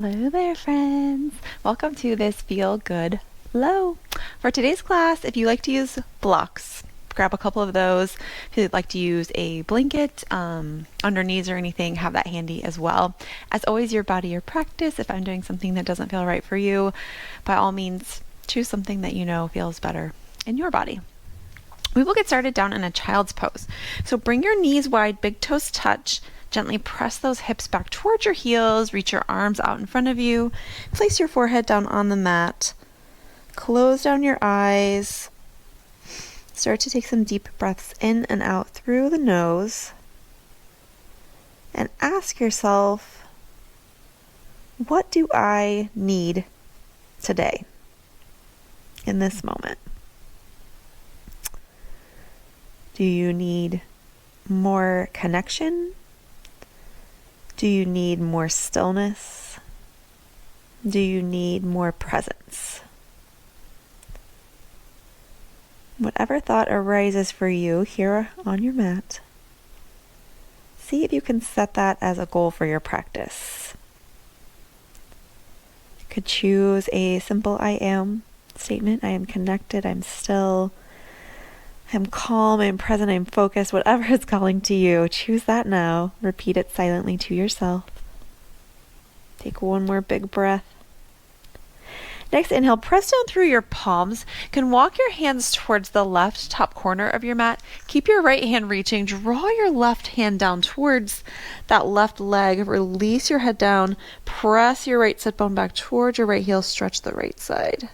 Hello there, friends. Welcome to this Feel Good Flow. For today's class, if you like to use blocks, grab a couple of those. If you'd like to use a blanket, underneath or anything, have that handy as well. As always, your body, your practice. If I'm doing something that doesn't feel right for you, by all means, choose something that you know feels better in your body. We will get started down in a child's pose. So bring your knees wide, big toes touch. Gently press those hips back towards your heels. Reach your arms out in front of you. Place your forehead down on the mat. Close down your eyes. Start to take some deep breaths in and out through the nose. And ask yourself, what do I need today in this moment? Do you need more connection? Do you need more stillness? Do you need more presence? Whatever thought arises for you here on your mat, see if you can set that as a goal for your practice. You could choose a simple I am statement. I am connected, I'm still, I'm calm, I'm present, I'm focused, whatever is calling to you. Choose that now. Repeat it silently to yourself. Take one more big breath. Next, inhale, press down through your palms. You can walk your hands towards the left top corner of your mat. Keep your right hand reaching. Draw your left hand down towards that left leg. Release your head down. Press your right sit bone back towards your right heel. Stretch the right side.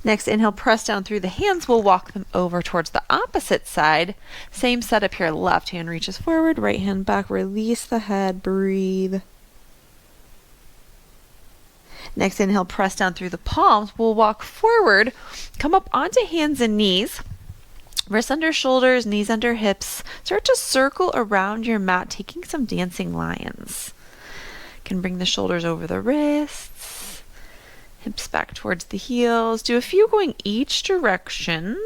Next, inhale, press down through the hands. We'll walk them over towards the opposite side. Same setup here. Left hand reaches forward, right hand back. Release the head. Breathe. Next, inhale, press down through the palms. We'll walk forward, come up onto hands and knees. Wrists under shoulders, knees under hips. Start to circle around your mat, taking some dancing lions. You can bring the shoulders over the wrists. Hips back towards the heels. Do a few going each direction.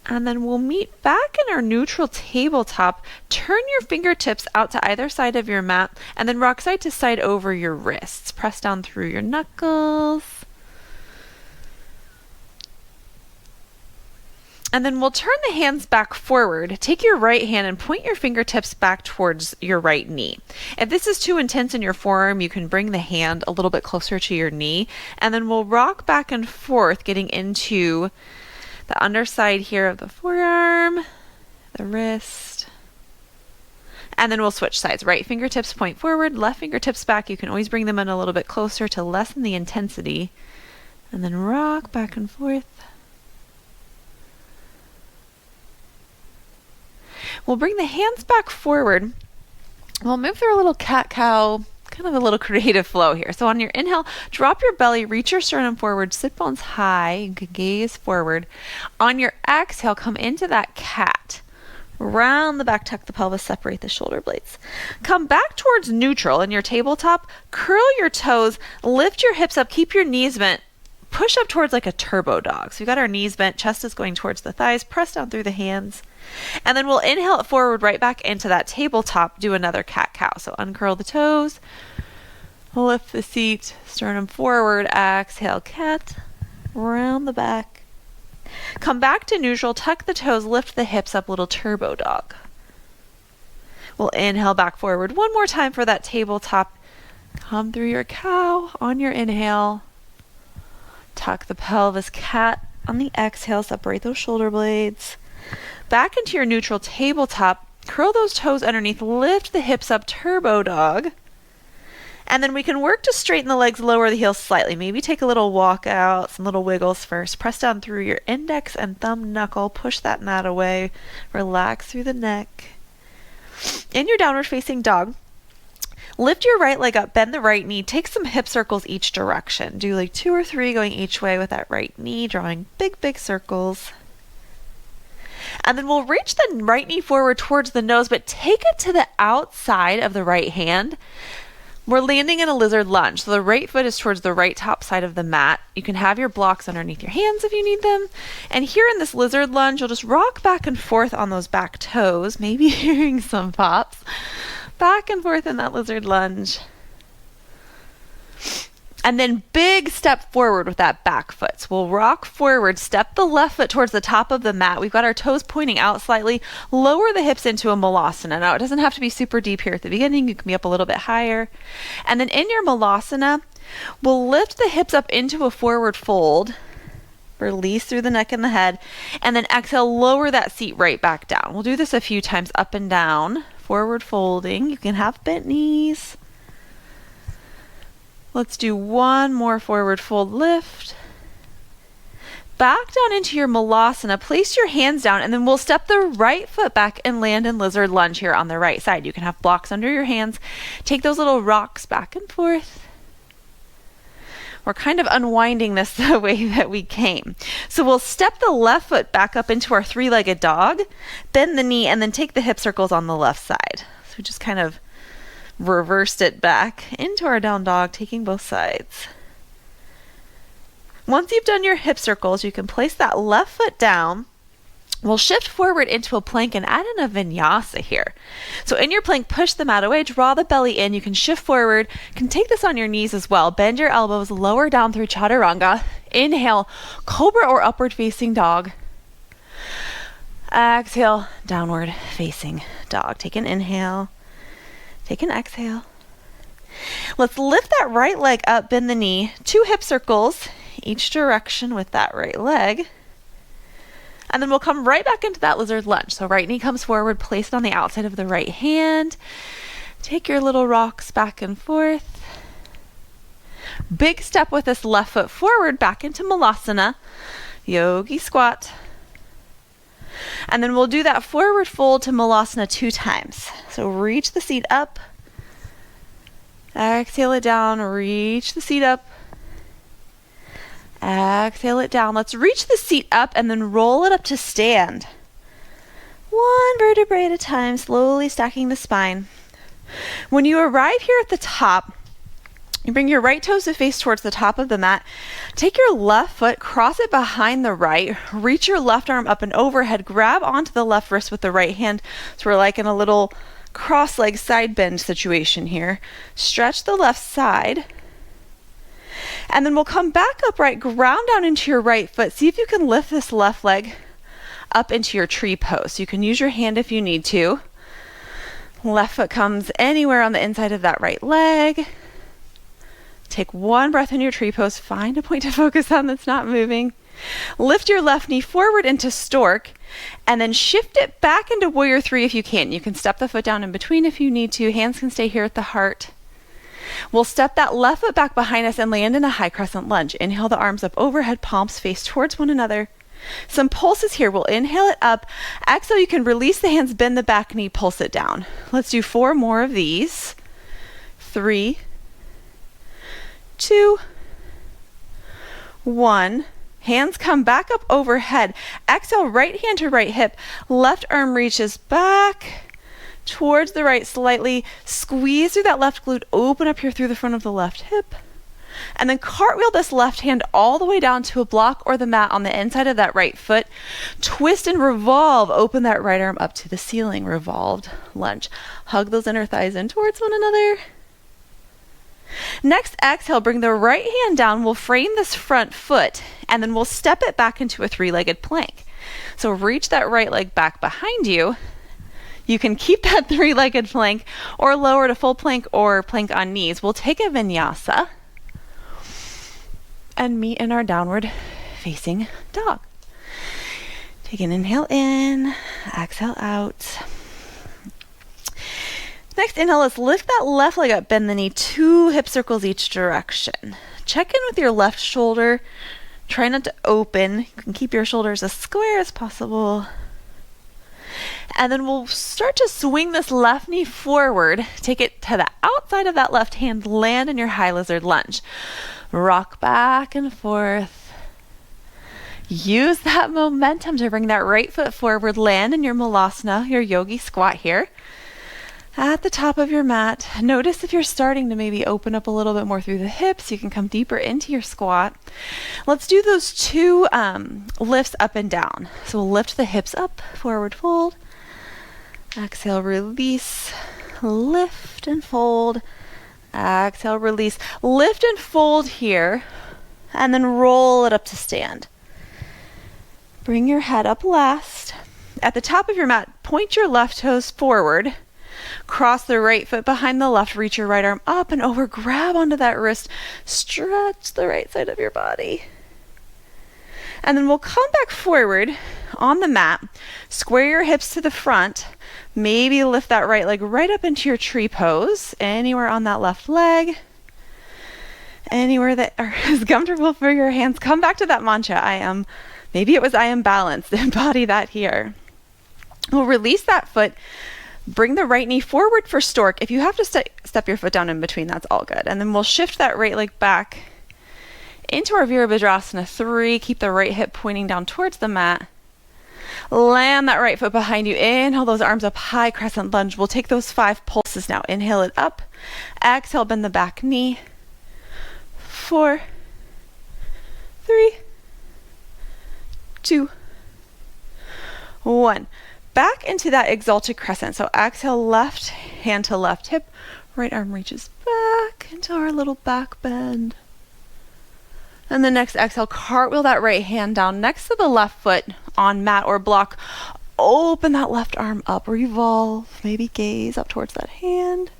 And then we'll meet back in our neutral tabletop. Turn your fingertips out to either side of your mat and then rock side to side over your wrists. Press down through your knuckles. And then we'll turn the hands back forward. Take your right hand and point your fingertips back towards your right knee. If this is too intense in your forearm, you can bring the hand a little bit closer to your knee. And then we'll rock back and forth, getting into the underside here of the forearm, the wrist. And then we'll switch sides. Right fingertips point forward, left fingertips back. You can always bring them in a little bit closer to lessen the intensity. And then rock back and forth. We'll bring the hands back forward. We'll move through a little cat-cow, kind of a little creative flow here. So on your inhale, drop your belly, reach your sternum forward, sit bones high, you can gaze forward. On your exhale, come into that cat. Round the back, tuck the pelvis, separate the shoulder blades. Come back towards neutral in your tabletop. Curl your toes, lift your hips up, keep your knees bent. Push up towards like a turbo dog. So we've got our knees bent, chest is going towards the thighs, press down through the hands. And then we'll inhale it forward right back into that tabletop. Do another cat-cow. So uncurl the toes, lift the seat, sternum forward, exhale, cat, round the back. Come back to neutral, tuck the toes, lift the hips up, little turbo dog. We'll inhale back forward one more time for that tabletop. Come through your cow on your inhale. Tuck the pelvis, cat on the exhale, separate those shoulder blades. Back into your neutral tabletop, curl those toes underneath, lift the hips up, turbo dog. And then we can work to straighten the legs, lower the heels slightly. Maybe take a little walk out, some little wiggles first. Press down through your index and thumb knuckle, push that mat away, relax through the neck. In your downward facing dog, lift your right leg up, bend the right knee, take some hip circles each direction. Do like 2 or 3 going each way with that right knee, drawing big, big circles. And then we'll reach the right knee forward towards the nose, but take it to the outside of the right hand. We're landing in a lizard lunge. So the right foot is towards the right top side of the mat. You can have your blocks underneath your hands if you need them. And here in this lizard lunge, you'll just rock back and forth on those back toes, maybe hearing some pops. Back and forth in that lizard lunge. And then big step forward with that back foot. So we'll rock forward, step the left foot towards the top of the mat. We've got our toes pointing out slightly. Lower the hips into a malasana. Now, it doesn't have to be super deep here at the beginning. You can be up a little bit higher. And then in your malasana, we'll lift the hips up into a forward fold. Release through the neck and the head. And then exhale, lower that seat right back down. We'll do this a few times, up and down. Forward folding. You can have bent knees. Let's do one more forward fold lift. Back down into your malasana. Place your hands down, and then we'll step the right foot back and land in lizard lunge here on the right side. You can have blocks under your hands. Take those little rocks back and forth. We're kind of unwinding this the way that we came. So we'll step the left foot back up into our three-legged dog, bend the knee, and then take the hip circles on the left side. So we just kind of reversed it back into our down dog, taking both sides. Once you've done your hip circles, you can place that left foot down. We'll shift forward into a plank and add in a vinyasa here. So in your plank, push the mat away, draw the belly in. You can shift forward. You can take this on your knees as well. Bend your elbows, lower down through chaturanga. Inhale, cobra or upward facing dog. Exhale, downward facing dog. Take an inhale. Take an exhale. Let's lift that right leg up, bend the knee. 2 hip circles each direction with that right leg. And then we'll come right back into that lizard lunge. So right knee comes forward, place it on the outside of the right hand. Take your little rocks back and forth. Big step with this left foot forward, back into malasana. Yogi squat. And then we'll do that forward fold to malasana 2 times. So reach the seat up. Exhale it down, reach the seat up. Exhale it down. Let's reach the seat up and then roll it up to stand. 1 vertebrae at a time, slowly stacking the spine. When you arrive here at the top, you bring your right toes to face towards the top of the mat. Take your left foot, cross it behind the right, reach your left arm up and overhead, grab onto the left wrist with the right hand. So we're like in a little cross leg side bend situation here. Stretch the left side. And then we'll come back upright, ground down into your right foot. See if you can lift this left leg up into your tree pose. You can use your hand if you need to. Left foot comes anywhere on the inside of that right leg. Take 1 breath in your tree pose. Find a point to focus on that's not moving. Lift your left knee forward into stork and then shift it back into warrior 3 if you can. You can step the foot down in between if you need to. Hands can stay here at the heart. We'll step that left foot back behind us and land in a high crescent lunge. Inhale the arms up overhead, palms face towards one another. Some pulses here. We'll inhale it up. Exhale, you can release the hands, bend the back knee, pulse it down. Let's do 4 more of these. 3, 2, 1. Hands come back up overhead. Exhale, right hand to right hip. Left arm reaches back towards the right slightly. Squeeze through that left glute. Open up here through the front of the left hip. And then cartwheel this left hand all the way down to a block or the mat on the inside of that right foot. Twist and revolve. Open that right arm up to the ceiling. Revolved lunge. Hug those inner thighs in towards one another. Next, exhale, bring the right hand down. We'll frame this front foot and then we'll step it back into a 3-legged plank. So reach that right leg back behind you. You can keep that 3-legged plank or lower to full plank or plank on knees. We'll take a vinyasa and meet in our downward facing dog. Take an inhale in, exhale out. Next inhale, let's lift that left leg up, bend the knee, 2 hip circles each direction. Check in with your left shoulder. Try not to open. You can keep your shoulders as square as possible. And then we'll start to swing this left knee forward. Take it to the outside of that left hand. Land in your high lizard lunge. Rock back and forth. Use that momentum to bring that right foot forward. Land in your malasana, your yogi squat here. At the top of your mat, notice if you're starting to maybe open up a little bit more through the hips, you can come deeper into your squat. Let's do those two lifts up and down. So we'll lift the hips up, forward fold. Exhale, release, lift and fold. Exhale, release, lift and fold here, and then roll it up to stand. Bring your head up last. At the top of your mat, point your left toes forward. Cross the right foot behind the left, reach your right arm up and over, grab onto that wrist, stretch the right side of your body. And then we'll come back forward on the mat, square your hips to the front, maybe lift that right leg right up into your tree pose, anywhere on that left leg, anywhere that is comfortable for your hands. Come back to that mantra, I am balanced, embody that here. We'll release that foot. Bring the right knee forward for stork. If you have to step your foot down in between, that's all good. And then we'll shift that right leg back into our Virabhadrasana 3. Keep the right hip pointing down towards the mat. Land that right foot behind you. Inhale those arms up high, crescent lunge. We'll take those 5 pulses now. Inhale it up. Exhale, bend the back knee. 4, 3, 2, 1. Back into that exalted crescent. So exhale, left hand to left hip, right arm reaches back into our little back bend. And the next exhale, cartwheel that right hand down next to the left foot on mat or block. Open that left arm up, revolve, maybe gaze up towards that hand.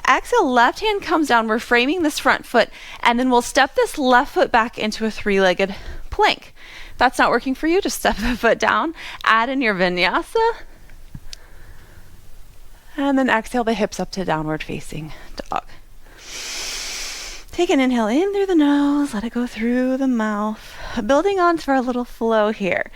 Exhale, left hand comes down. We're framing this front foot, and then we'll step this left foot back into a 3-legged plank. If that's not working for you, just step the foot down, add in your vinyasa, and then exhale the hips up to downward facing dog. Take an inhale in through the nose, let it go through the mouth. Building on for a little flow here.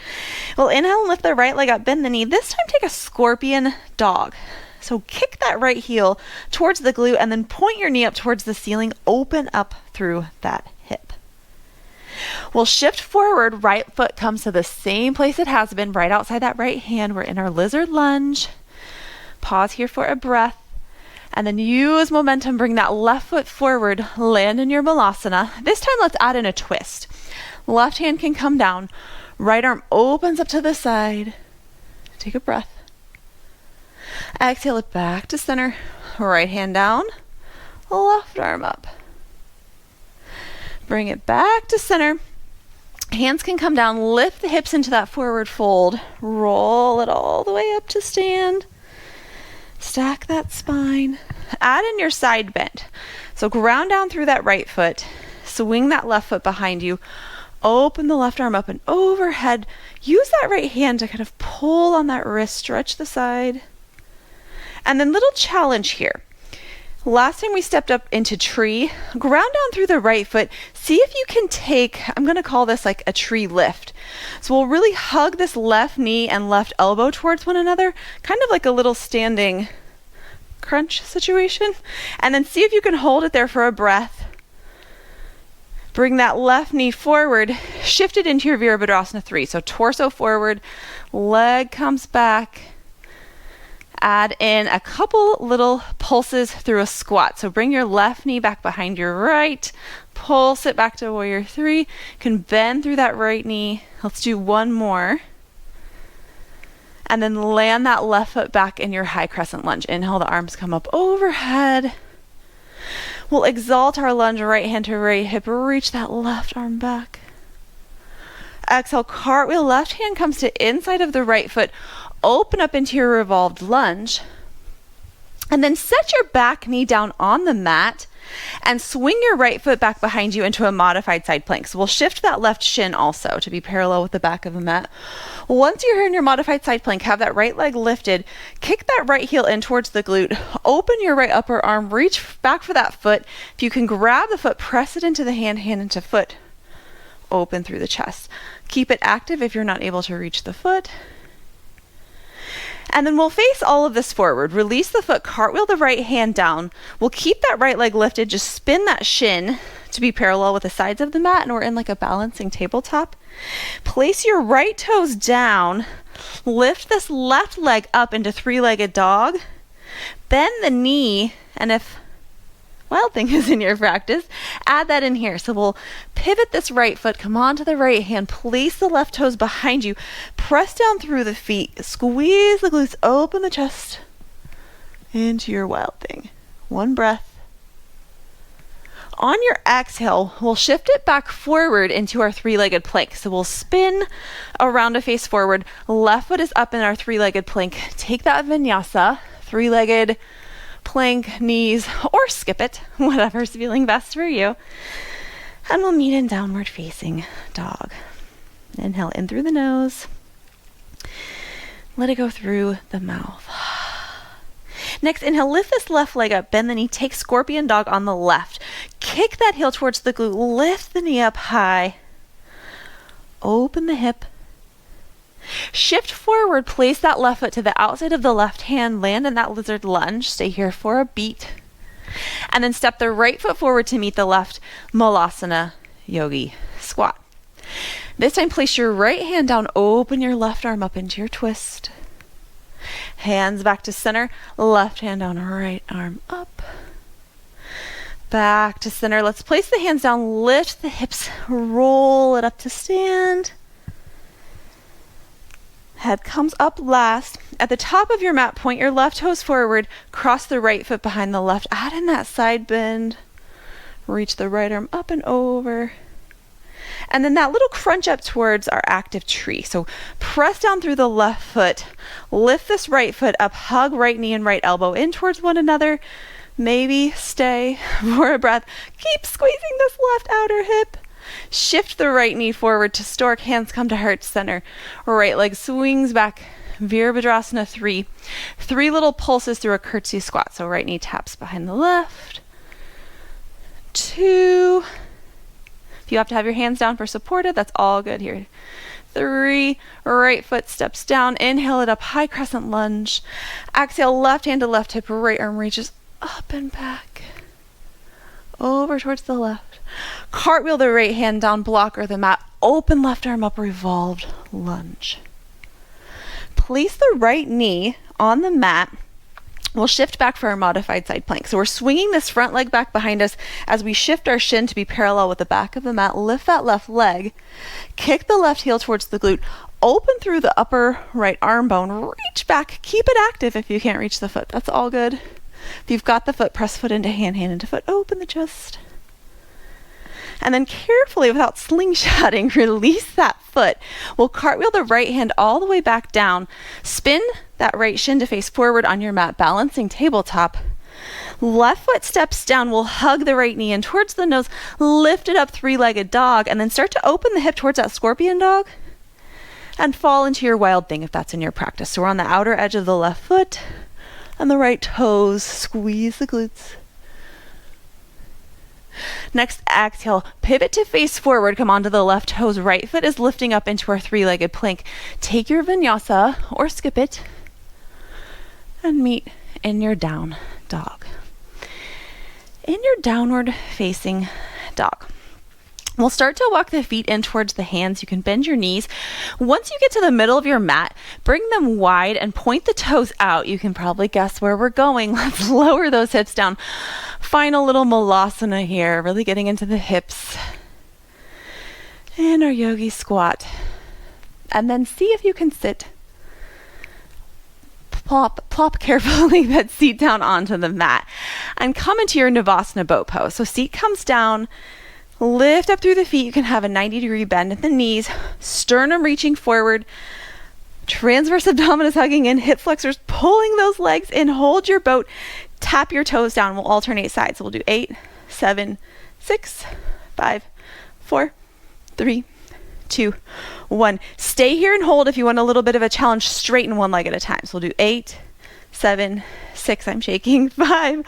We'll inhale and lift the right leg up, bend the knee. This time take a scorpion dog. So kick that right heel towards the glute and then point your knee up towards the ceiling, open up through that hip. We'll shift forward, right foot comes to the same place it has been, right outside that right hand. We're in our lizard lunge. Pause here for a breath. And then use momentum, bring that left foot forward, land in your malasana. This time let's add in a twist. Left hand can come down, right arm opens up to the side. Take a breath. Exhale it back to center, right hand down, left arm up. Bring it back to center. Hands can come down, lift the hips into that forward fold, roll it all the way up to stand. Stack that spine. Add in your side bend. So ground down through that right foot, swing that left foot behind you, open the left arm up and overhead. Use that right hand to kind of pull on that wrist, stretch the side. And then little challenge here. Last time we stepped up into tree, ground down through the right foot. See if you can take, I'm going to call this like a tree lift. So we'll really hug this left knee and left elbow towards one another, kind of like a little standing crunch situation. And then see if you can hold it there for a breath. Bring that left knee forward, shift it into your Virabhadrasana 3. So torso forward, leg comes back. Add in a couple little pulses through a squat. So bring your left knee back behind your right. Pulse it back to warrior 3. You can bend through that right knee. Let's do one more. And then land that left foot back in your high crescent lunge. Inhale, the arms come up overhead. We'll exalt our lunge, right hand to right hip. Reach that left arm back. Exhale, cartwheel. Left hand comes to inside of the right foot. Open up into your revolved lunge. And then set your back knee down on the mat and swing your right foot back behind you into a modified side plank. So we'll shift that left shin also to be parallel with the back of the mat. Once you're here in your modified side plank, have that right leg lifted. Kick that right heel in towards the glute. Open your right upper arm. Reach back for that foot. If you can grab the foot, press it into the hand, hand into foot. Open through the chest. Keep it active if you're not able to reach the foot. And then we'll face all of this forward. Release the foot, cartwheel the right hand down. We'll keep that right leg lifted. Just spin that shin to be parallel with the sides of the mat, and we're in like a balancing tabletop. Place your right toes down. Lift this left leg up into three-legged dog. Bend the knee, and if Wild Thing is in your practice, add that in here. So we'll pivot this right foot, come onto the right hand, place the left toes behind you, press down through the feet, squeeze the glutes, open the chest into your Wild Thing. One breath. On your exhale, we'll shift it back forward into our three-legged plank. So we'll spin around to face forward. Left foot is up in our three-legged plank. Take that vinyasa, three-legged plank, knees, or skip it, whatever's feeling best for you. And we'll meet in downward facing dog. Inhale in through the nose. Let it go through the mouth. Next, inhale, lift this left leg up, bend the knee, take scorpion dog on the left. Kick that heel towards the glute, lift the knee up high. Open the hip. Shift forward, place that left foot to the outside of the left hand, land in that lizard lunge. Stay here for a beat. And then step the right foot forward to meet the left malasana yogi squat. This time, place your right hand down, open your left arm up into your twist. Hands back to center, left hand down, right arm up. Back to center. Let's place the hands down, lift the hips, roll it up to stand. Head comes up last. At the top of your mat, point your left toes forward, cross the right foot behind the left, add in that side bend, reach the right arm up and over. And then that little crunch up towards our active tree. So press down through the left foot, lift this right foot up, hug right knee and right elbow in towards one another. Maybe stay for a breath. Keep squeezing this left outer hip. Shift the right knee forward to stork, hands come to heart center. Right leg swings back, Virabhadrasana 3. 3 little pulses through a curtsy squat. So right knee taps behind the left. 2. If you have to have your hands down for supported, that's all good here. 3, right foot steps down, inhale it up, high crescent lunge. Exhale, left hand to left hip, right arm reaches up and back. Over towards the left. Cartwheel the right hand down, blocker the mat, open left arm up, revolved lunge. Place the right knee on the mat. We'll shift back for our modified side plank. So we're swinging this front leg back behind us as we shift our shin to be parallel with the back of the mat. Lift that left leg. Kick the left heel towards the glute. Open through the upper right arm bone. Reach back. Keep it active if you can't reach the foot. That's all good. If you've got the foot, press foot into hand, hand into foot. Open the chest. And then carefully, without slingshotting, release that foot. We'll cartwheel the right hand all the way back down. Spin that right shin to face forward on your mat, balancing tabletop. Left foot steps down. We'll hug the right knee in towards the nose, lift it up, three-legged dog, and then start to open the hip towards that scorpion dog and fall into your Wild Thing if that's in your practice. So we're on the outer edge of the left foot and the right toes. Squeeze the glutes. Next, exhale, pivot to face forward, come onto the left toes. Right foot is lifting up into our three-legged plank. Take your vinyasa or skip it and meet in your down dog. In your downward facing dog, we'll start to walk the feet in towards the hands. You can bend your knees. Once you get to the middle of your mat, bring them wide and point the toes out. You can probably guess where we're going. Let's lower those hips down. Final little malasana here, really getting into the hips. And our yogi squat. And then see if you can sit. Plop carefully that seat down onto the mat. And come into your Navasana boat pose. So seat comes down. Lift up through the feet. You can have a 90-degree bend at the knees. Sternum reaching forward. Transverse abdominis hugging in. Hip flexors pulling those legs in. Hold your boat. Tap your toes down. We'll alternate sides. So we'll do 8, 7, 6, 5, 4, 3, 2, 1. Stay here and hold if you want a little bit of a challenge. Straighten one leg at a time. So we'll do 8, 7, 6. I'm shaking. 5,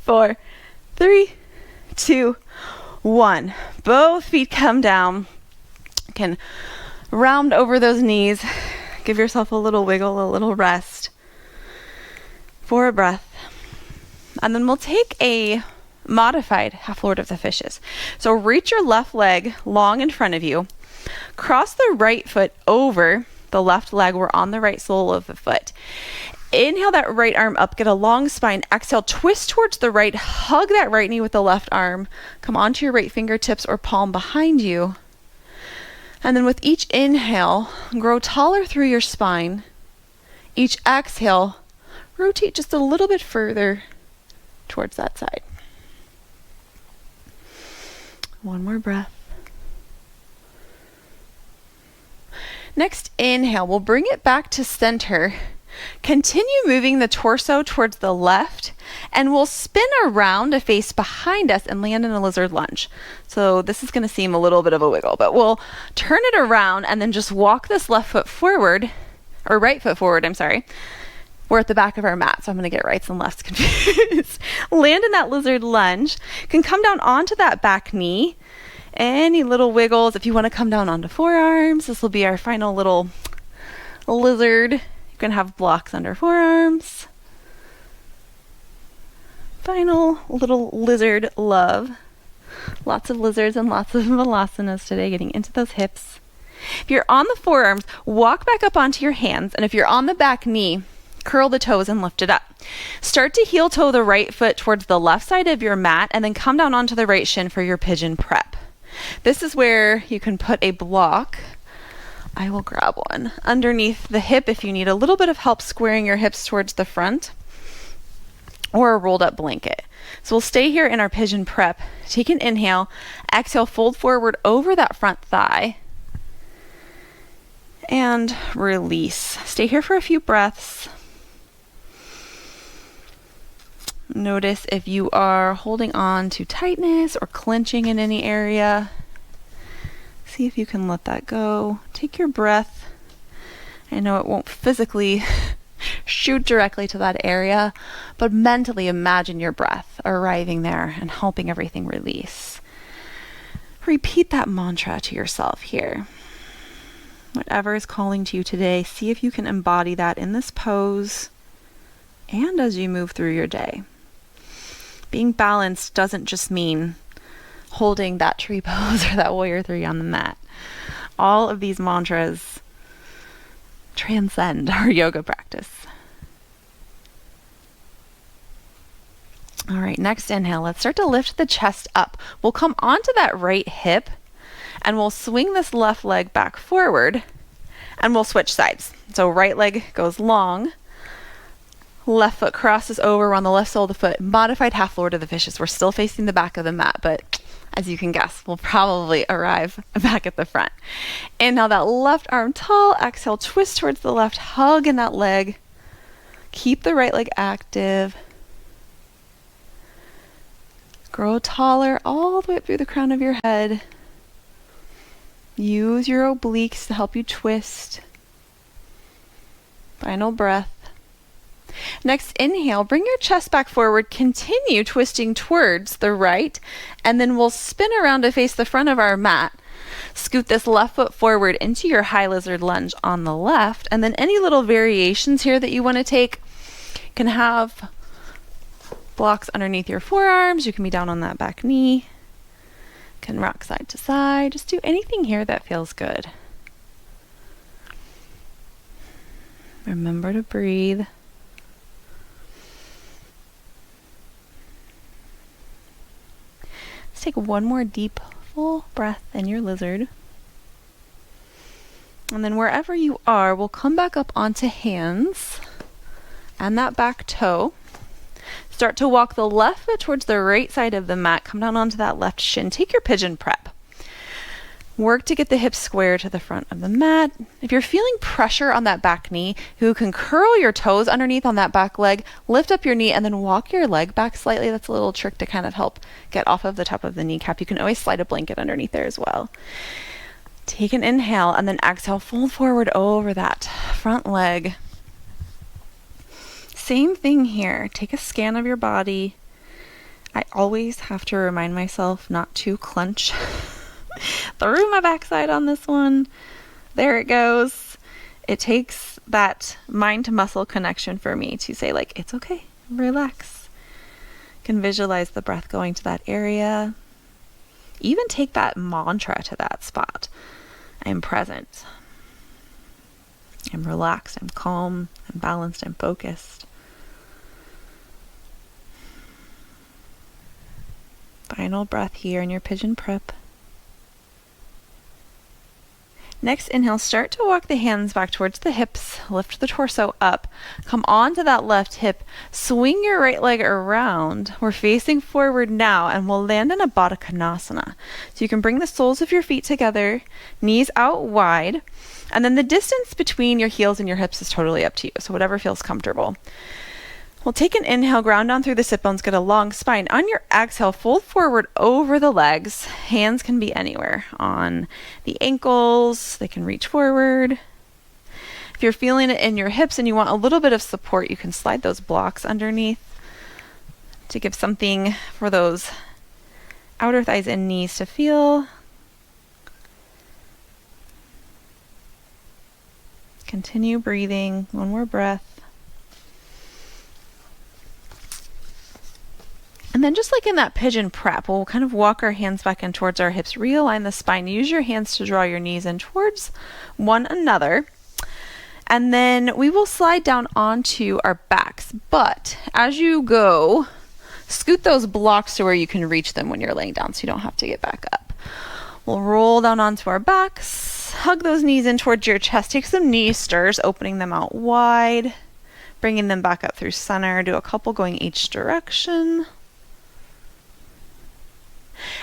4, 3, 2, 1. Both feet come down. You can round over those knees. Give yourself a little wiggle, a little rest for a breath. And then we'll take a modified half lord of the fishes. So reach your left leg long in front of you. Cross the right foot over the left leg. We're on the right sole of the foot. Inhale that right arm up, get a long spine. Exhale, twist towards the right, hug that right knee with the left arm. Come onto your right fingertips or palm behind you. And then with each inhale, grow taller through your spine. Each exhale, rotate just a little bit further towards that side. One more breath. Next inhale, we'll bring it back to center. Continue moving the torso towards the left, and we'll spin around to face behind us and land in a lizard lunge. So this is going to seem a little bit of a wiggle, but we'll turn it around and then just walk this left foot forward, or right foot forward, I'm sorry. We're at the back of our mat, so I'm going to get rights and lefts confused. Land in that lizard lunge. Can come down onto that back knee. Any little wiggles, if you want to come down onto forearms, this will be our final little lizard. You can have blocks under forearms. Final little lizard love. Lots of lizards and lots of malasanas today, getting into those hips. If you're on the forearms, walk back up onto your hands, and if you're on the back knee, curl the toes and lift it up. Start to heel toe the right foot towards the left side of your mat, and then come down onto the right shin for your pigeon prep. This is where you can put a block. I will grab one underneath the hip if you need a little bit of help squaring your hips towards the front, or a rolled up blanket. So we'll stay here in our pigeon prep. Take an inhale, exhale, fold forward over that front thigh, and release. Stay here for a few breaths. Notice if you are holding on to tightness or clenching in any area. See if you can let that go. Take your breath. I know it won't physically shoot directly to that area, but mentally imagine your breath arriving there and helping everything release. Repeat that mantra to yourself here. Whatever is calling to you today, see if you can embody that in this pose and as you move through your day. Being balanced doesn't just mean holding that tree pose or that warrior three on the mat. All of these mantras transcend our yoga practice. All right, next inhale. Let's start to lift the chest up. We'll come onto that right hip and we'll swing this left leg back forward and we'll switch sides. So right leg goes long. Left foot crosses over on the left sole of the foot. Modified half Lord of the Fishes. We're still facing the back of the mat, but as you can guess, we'll probably arrive back at the front. Inhale that left arm tall. Exhale, twist towards the left. Hug in that leg. Keep the right leg active. Grow taller all the way up through the crown of your head. Use your obliques to help you twist. Final breath. Next inhale, bring your chest back forward, continue twisting towards the right, and then we'll spin around to face the front of our mat. Scoot this left foot forward into your high lizard lunge on the left, and then any little variations here that you want to take can have blocks underneath your forearms. You can be down on that back knee. Can rock side to side. Just do anything here that feels good. Remember to breathe. Let's take one more deep, full breath in your lizard. And then wherever you are, we'll come back up onto hands and that back toe. Start to walk the left foot towards the right side of the mat. Come down onto that left shin. Take your pigeon prep. Work to get the hips square to the front of the mat. If you're feeling pressure on that back knee, you can curl your toes underneath on that back leg, lift up your knee, and then walk your leg back slightly. That's a little trick to kind of help get off of the top of the kneecap. You can always slide a blanket underneath there as well. Take an inhale and then exhale, fold forward over that front leg. Same thing here. Take a scan of your body. I always have to remind myself not to clench through my backside on this one. There it goes. It takes that mind to muscle connection for me to say, like, it's okay, relax. Can visualize the breath going to that area. Even take that mantra to that spot. I am present. I'm relaxed, I'm calm, I'm balanced, I'm focused. Final breath here in your pigeon prep. Next inhale, start to walk the hands back towards the hips, lift the torso up, come onto that left hip, swing your right leg around. We're facing forward now and we'll land in a Baddha Konasana. So you can bring the soles of your feet together, knees out wide, and then the distance between your heels and your hips is totally up to you, so whatever feels comfortable. We'll take an inhale, ground down through the sit bones, get a long spine. On your exhale, fold forward over the legs. Hands can be anywhere. On the ankles, they can reach forward. If you're feeling it in your hips and you want a little bit of support, you can slide those blocks underneath to give something for those outer thighs and knees to feel. Continue breathing. One more breath. And then just like in that pigeon prep, we'll kind of walk our hands back in towards our hips, realign the spine, use your hands to draw your knees in towards one another. And then we will slide down onto our backs. But as you go, scoot those blocks to where you can reach them when you're laying down so you don't have to get back up. We'll roll down onto our backs, hug those knees in towards your chest, take some knee stirs, opening them out wide, bringing them back up through center. Do a couple going each direction.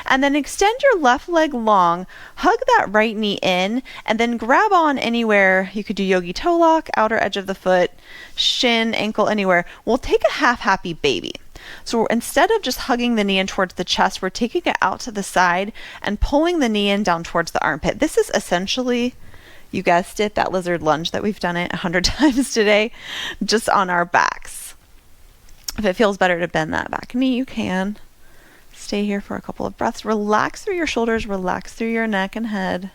And then extend your left leg long, hug that right knee in, and then grab on anywhere. You could do yogi toe lock, outer edge of the foot, shin, ankle, anywhere. We'll take a half happy baby. So instead of just hugging the knee in towards the chest, we're taking it out to the side and pulling the knee in down towards the armpit. This is essentially, you guessed it, that lizard lunge that we've done it 100 times today, just on our backs. If it feels better to bend that back knee, you can. Stay here for a couple of breaths. Relax through your shoulders, relax through your neck and head.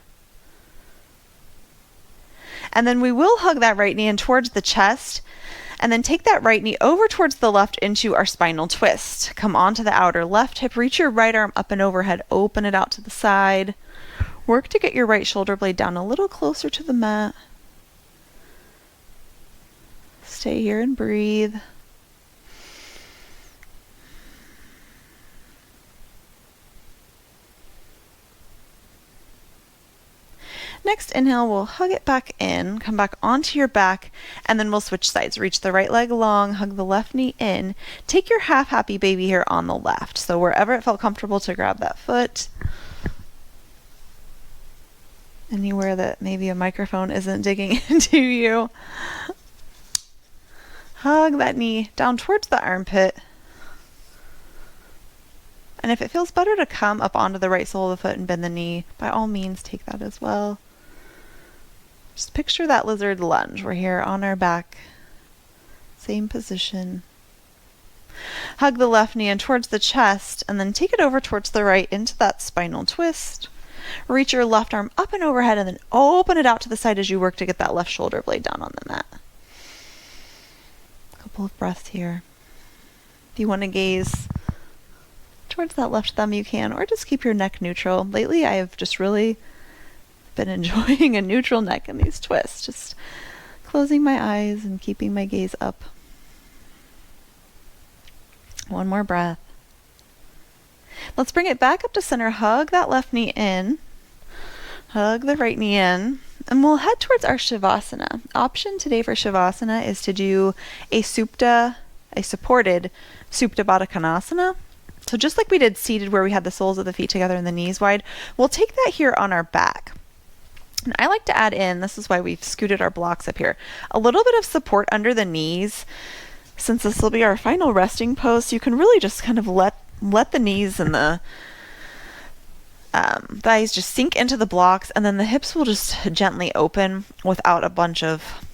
And then we will hug that right knee in towards the chest, and then take that right knee over towards the left into our spinal twist. Come onto the outer left hip, reach your right arm up and overhead, open it out to the side. Work to get your right shoulder blade down a little closer to the mat. Stay here and breathe. Next inhale, we'll hug it back in, come back onto your back, and then we'll switch sides. Reach the right leg long, hug the left knee in. Take your half happy baby here on the left. So wherever it felt comfortable to grab that foot. Anywhere that maybe a microphone isn't digging into you. Hug that knee down towards the armpit. And if it feels better to come up onto the right sole of the foot and bend the knee, by all means take that as well. Just picture that lizard lunge. We're here on our back. Same position. Hug the left knee in towards the chest and then take it over towards the right into that spinal twist. Reach your left arm up and overhead and then open it out to the side as you work to get that left shoulder blade down on the mat. A couple of breaths here. If you want to gaze towards that left thumb, you can, or just keep your neck neutral. Lately, I have just really been enjoying a neutral neck in these twists. Just closing my eyes and keeping my gaze up. One more breath. Let's bring it back up to center. Hug that left knee in. Hug the right knee in. And we'll head towards our Shavasana. Option today for Shavasana is to do a supported Supta Baddha Konasana. So just like we did seated where we had the soles of the feet together and the knees wide, we'll take that here on our back. And I like to add in, this is why we've scooted our blocks up here, a little bit of support under the knees. Since this will be our final resting pose, you can really just kind of let the knees and the thighs just sink into the blocks, and then the hips will just gently open without a bunch of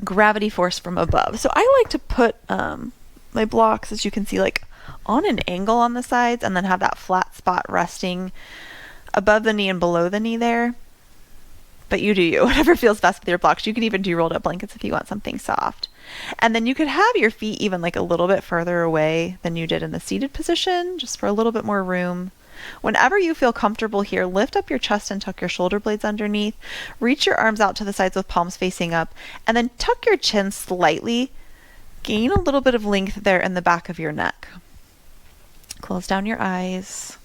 gravity force from above. So I like to put my blocks, as you can see, like on an angle on the sides, and then have that flat spot resting above the knee and below the knee there. But you do you, whatever feels best with your blocks. You can even do rolled up blankets if you want something soft. And then you could have your feet even like a little bit further away than you did in the seated position, just for a little bit more room. Whenever you feel comfortable here, lift up your chest and tuck your shoulder blades underneath. Reach your arms out to the sides with palms facing up, and then tuck your chin slightly. Gain a little bit of length there in the back of your neck. Close down your eyes.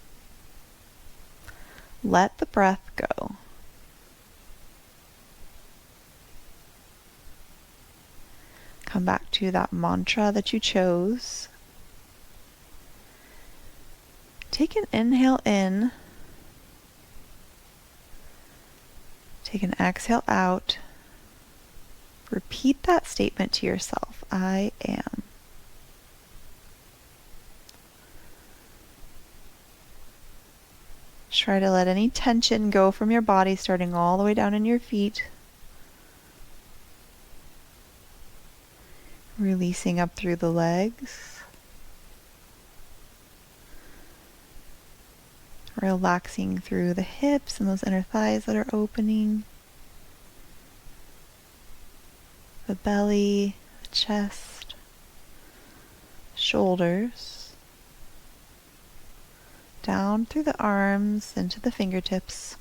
Let the breath go. Come back to that mantra that you chose. Take an inhale in. Take an exhale out. Repeat that statement to yourself. I am. Try to let any tension go from your body, starting all the way down in your feet. Releasing up through the legs. Relaxing through the hips and those inner thighs that are opening. The belly, the chest, shoulders. Down through the arms into the fingertips.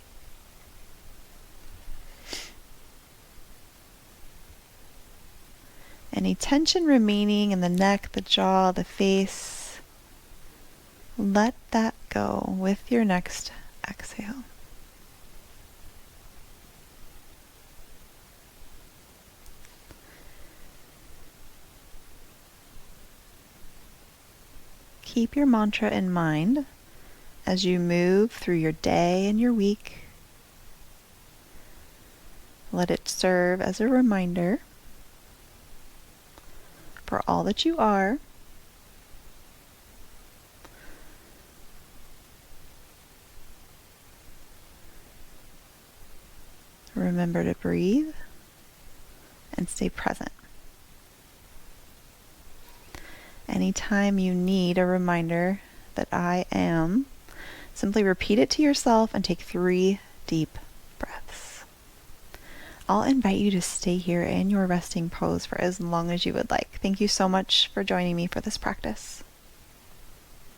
Any tension remaining in the neck, the jaw, the face, let that go with your next exhale. Keep your mantra in mind as you move through your day and your week. Let it serve as a reminder for all that you are. Remember to breathe and stay present. Anytime you need a reminder that I am, simply repeat it to yourself and take 3 deep breaths. I'll invite you to stay here in your resting pose for as long as you would like. Thank you so much for joining me for this practice.